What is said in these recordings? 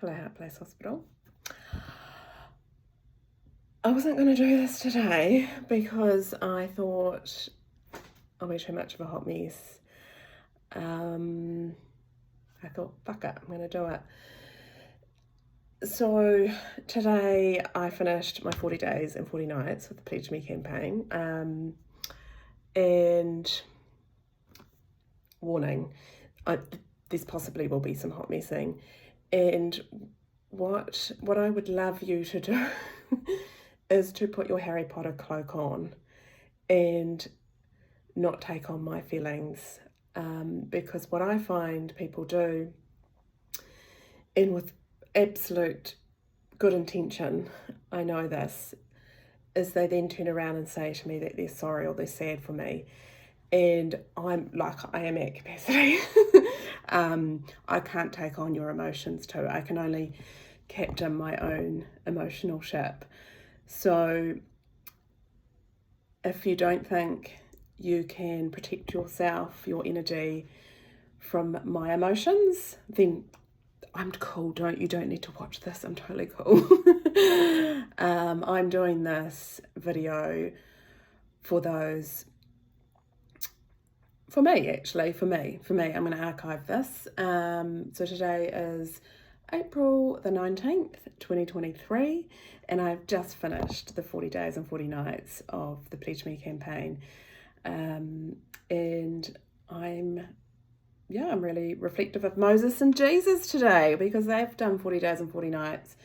Hello, Heart Place Hospital. I wasn't going to do this today because I thought I'll be too much of a hot mess. I thought, fuck it, I'm going to do it. So today I finished my 40 days and 40 nights with the Pledge Me campaign. And warning, this possibly will be some hot messing. And what I would love you to do is to put your Harry Potter cloak on and not take on my feelings, because what I find people do, and with absolute good intention, I know this, is they then turn around and say to me that they're sorry or they're sad for me, and I'm like, I am at capacity. I can't take on your emotions too. I can only captain my own emotional ship. So if you don't think you can protect yourself, your energy from my emotions, then I'm cool. You don't need to watch this. I'm totally cool. I'm doing this video for me, actually, for me. I'm going to archive this. So today is April the 19th, 2023, and I've just finished the 40 days and 40 nights of the Pledge Me campaign. And I'm really reflective of Moses and Jesus today, because they've done 40 days and 40 nights,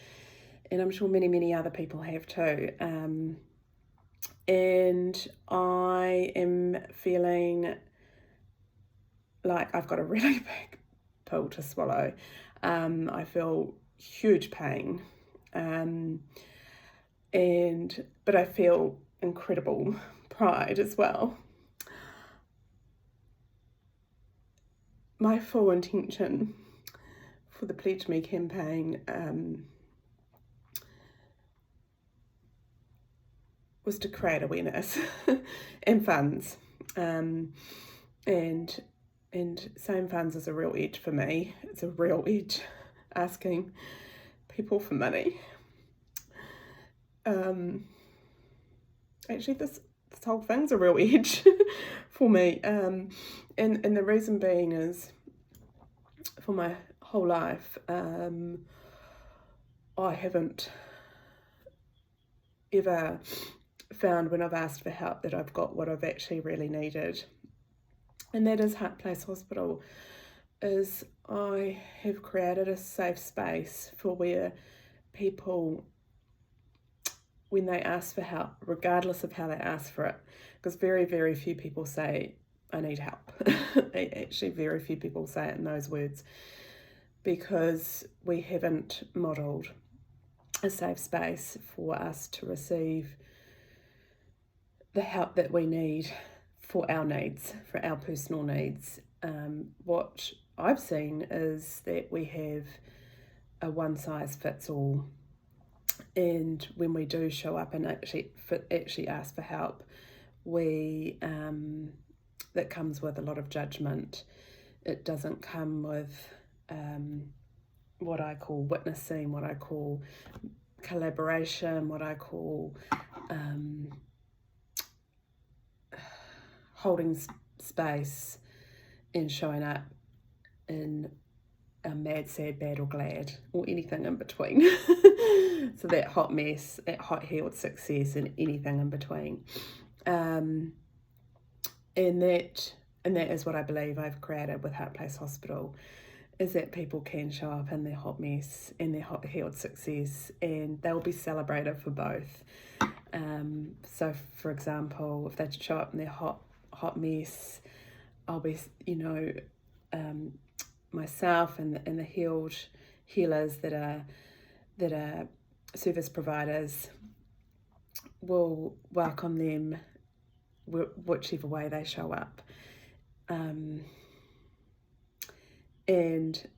and I'm sure many, many other people have too. And I am feeling like I've got a really big pill to swallow. I feel huge pain, but I feel incredible pride as well. My full intention for the Pledge Me campaign was to create awareness and funds, and same funds is a real edge for me. It's a real edge, asking people for money. Actually, this whole thing's a real edge for me. And the reason being is, for my whole life, I haven't ever found, when I've asked for help, that I've got what I've actually really needed. And that is Heart Place Hospital. Is I have created a safe space for where people, when they ask for help, regardless of how they ask for it, because very, very few people say, I need help. Actually, very few people say it in those words, because we haven't modelled a safe space for us to receive the help that we need for our needs, for our personal needs. What I've seen is that we have a one-size-fits-all, and when we do show up and actually ask for help, that comes with a lot of judgment. It doesn't come with what I call witnessing, what I call collaboration, what I call holding space and showing up in a mad, sad, bad or glad, or anything in between. So that hot mess, that hot healed success, and anything in between. And that is what I believe I've created with Heart Place Hospital, is that people can show up in their hot mess and their hot healed success, and they'll be celebrated for both. So for example, if they show up in their hot mess, I'll be, myself and the healers that are service providers will welcome them whichever way they show up, and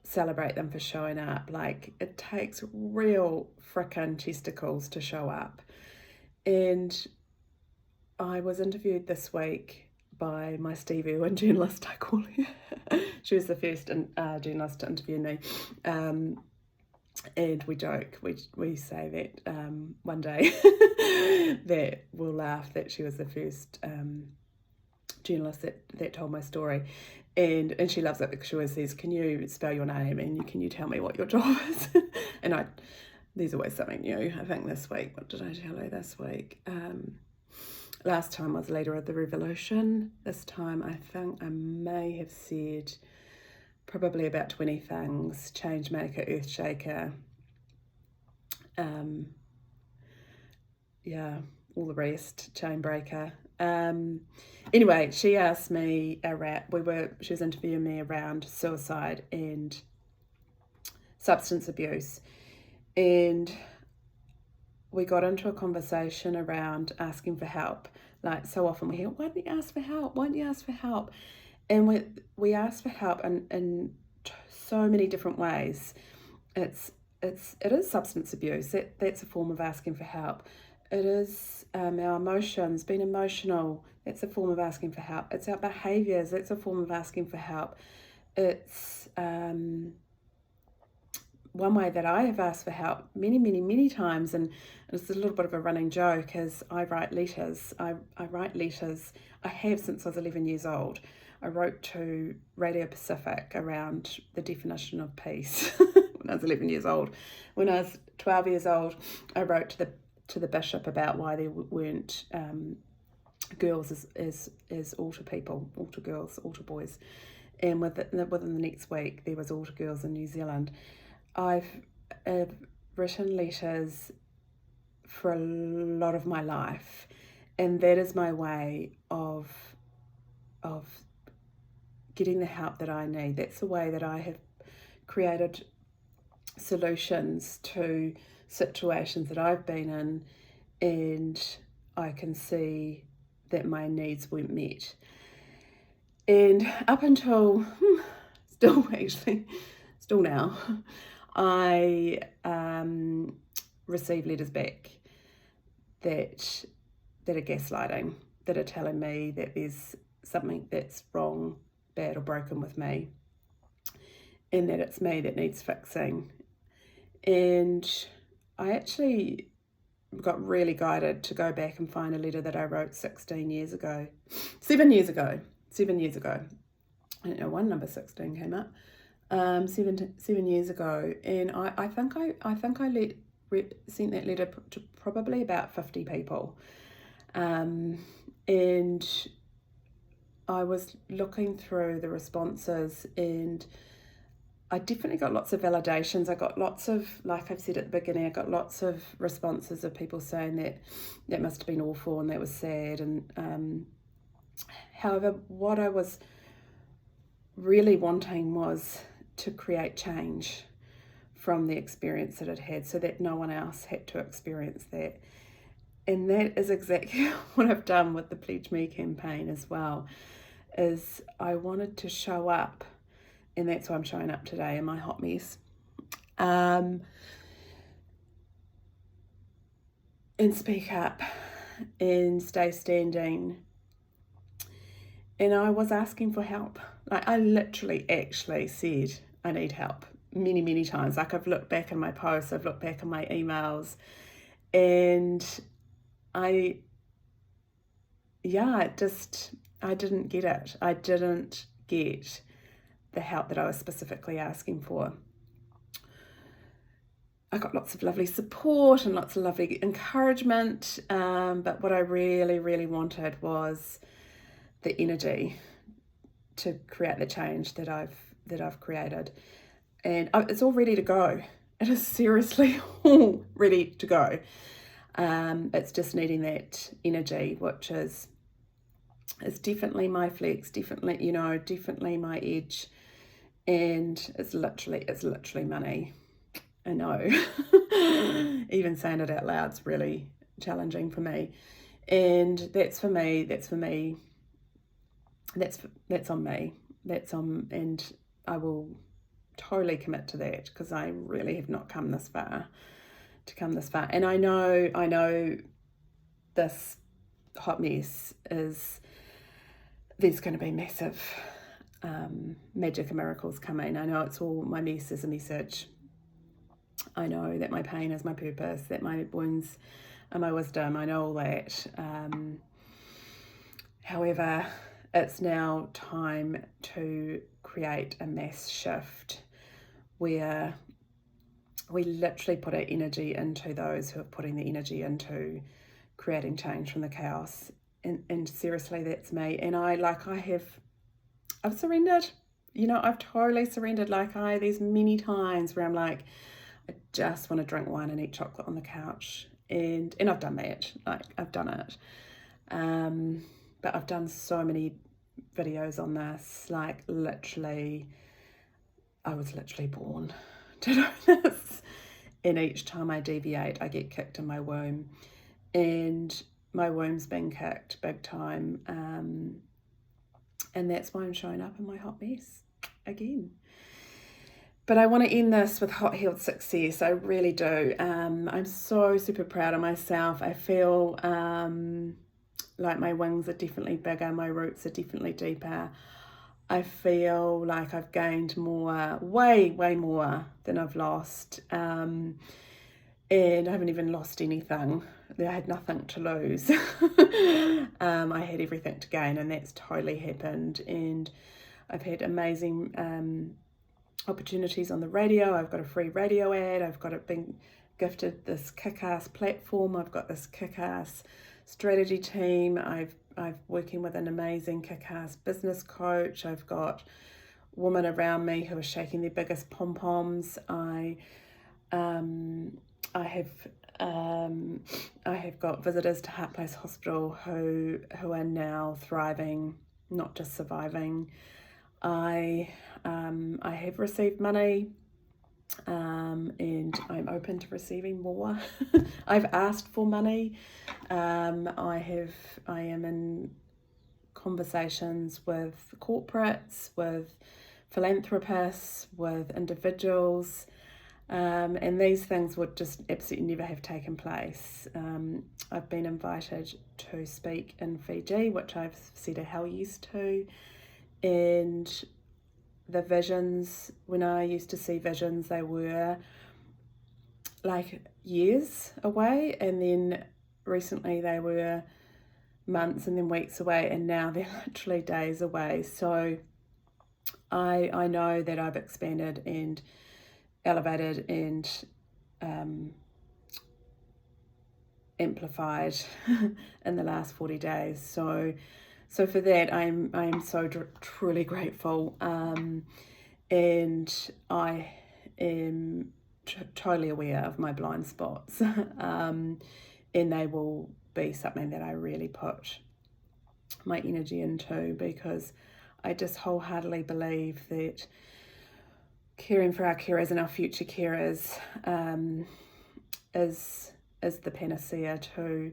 celebrate them for showing up. Like, it takes real frickin' testicles to show up. And I was interviewed this week by my Steve Irwin journalist, I call her. She was the first journalist to interview me. And we joke, we say that one day that we'll laugh that she was the first journalist that told my story. And she loves it because she always says, can you spell your name and can you tell me what your job is? And there's always something new. I think this week, what did I tell her this week? Last time I was leader of the revolution. This time I think I may have said probably about 20 things: change maker, earth shaker, all the rest, chain breaker. Anyway, she asked me she was interviewing me around suicide and substance abuse, and we got into a conversation around asking for help. Like, so often we hear, why don't you ask for help? Why don't you ask for help? And we ask for help in so many different ways. It is substance abuse. That's a form of asking for help. It is our emotions, being emotional. That's a form of asking for help. It's our behaviours. That's a form of asking for help. It's one way that I have asked for help many times, and it's a little bit of a running joke, is I write letters. I write letters. I have since I was 11 years old. I wrote to Radio Pacific around the definition of peace when I was 11 years old. When I was 12 years old, I wrote to the bishop about why there weren't girls as altar people, altar girls, altar boys. And within the next week, there was altar girls in New Zealand. I've written letters for a lot of my life, and that is my way of getting the help that I need. That's the way that I have created solutions to situations that I've been in, and I can see that my needs weren't met. And up until still now, I receive letters back that are gaslighting, that are telling me that there's something that's wrong, bad or broken with me, and that it's me that needs fixing. And I actually got really guided to go back and find a letter that I wrote 7 years ago. I don't know, one number 16 came up. 7 years ago, and I think I sent that letter to probably about 50 people, and I was looking through the responses, and I definitely got lots of validations. I got lots of, like I've said at the beginning, I got lots of responses of people saying that must have been awful and that was sad. And however, what I was really wanting was to create change from the experience that I'd had, so that no one else had to experience that. And that is exactly what I've done with the Pledge Me campaign as well, is I wanted to show up, and that's why I'm showing up today in my hot mess, and speak up and stay standing. And I was asking for help. Like, I literally actually said I need help many times. Like, I've looked back in my posts, I've looked back in my emails, and I didn't get it. I didn't get the help that I was specifically asking for. I got lots of lovely support and lots of lovely encouragement, but what I really wanted was the energy to create the change that I've created. And it's all ready to go. It is seriously all ready to go. It's just needing that energy, which is definitely my flex, definitely my edge, and it's literally money. I know. Even saying it out loud is really challenging for me, and that's on me. And I will totally commit to that, because I really have not come this far. And I know this hot mess there's going to be massive magic and miracles coming. I know it's all, my mess is a message. I know that my pain is my purpose, that my wounds are my wisdom. I know all that. However, it's now time to create a mass shift where we literally put our energy into those who are putting the energy into creating change from the chaos. And seriously, that's me. And I've surrendered. I've totally surrendered. There's many times where I'm like, I just want to drink wine and eat chocolate on the couch. And I've done that. I've done it. But I've done so many videos on this. Literally, I was literally born to do this. And each time I deviate, I get kicked in my womb. And my womb's been kicked big time. And that's why I'm showing up in my hot mess again. But I want to end this with hot healed success. I really do. I'm so super proud of myself. I feel like my wings are definitely bigger. My roots are definitely deeper. I feel like I've gained more, way more than I've lost. And I haven't even lost anything. I had nothing to lose. I had everything to gain, and that's totally happened. And I've had amazing opportunities on the radio. I've got a free radio ad. I've been gifted this kick-ass platform. I've got this kick-ass strategy team. I've working with an amazing kick-ass business coach. I've got women around me who are shaking their biggest pom-poms. I have got visitors to Heart Place Hospital who are now thriving, not just surviving. I have received money, and I'm open to receiving more. I've asked for money. I am in conversations with corporates, with philanthropists, with individuals. And these things would just absolutely never have taken place. I've been invited to speak in Fiji, which I've said a hell yes to. And the visions, when I used to see visions, they were years away. And then recently they were months and then weeks away. And now they're literally days away. So I know that I've expanded and elevated and amplified in the last 40 days. So for that, I'm so truly grateful, and I am totally aware of my blind spots, and they will be something that I really put my energy into, because I just wholeheartedly believe that caring for our carers and our future carers is the panacea to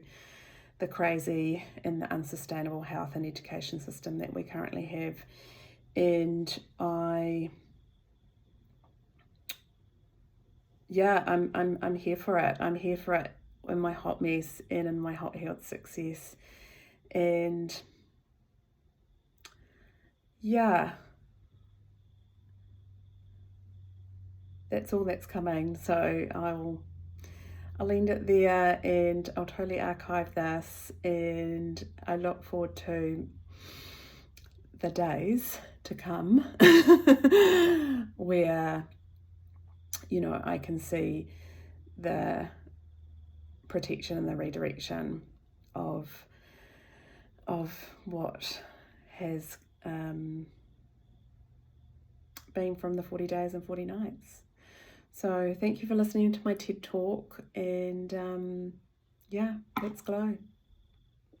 the crazy and the unsustainable health and education system that we currently have. And I'm here for it. I'm here for it in my hot mess and in my hot healed success. And that's all that's coming. So I'll end it there, and I'll totally archive this, and I look forward to the days to come where I can see the protection and the redirection of what has been from the 40 days and 40 nights. So thank you for listening to my TED Talk, and let's glow.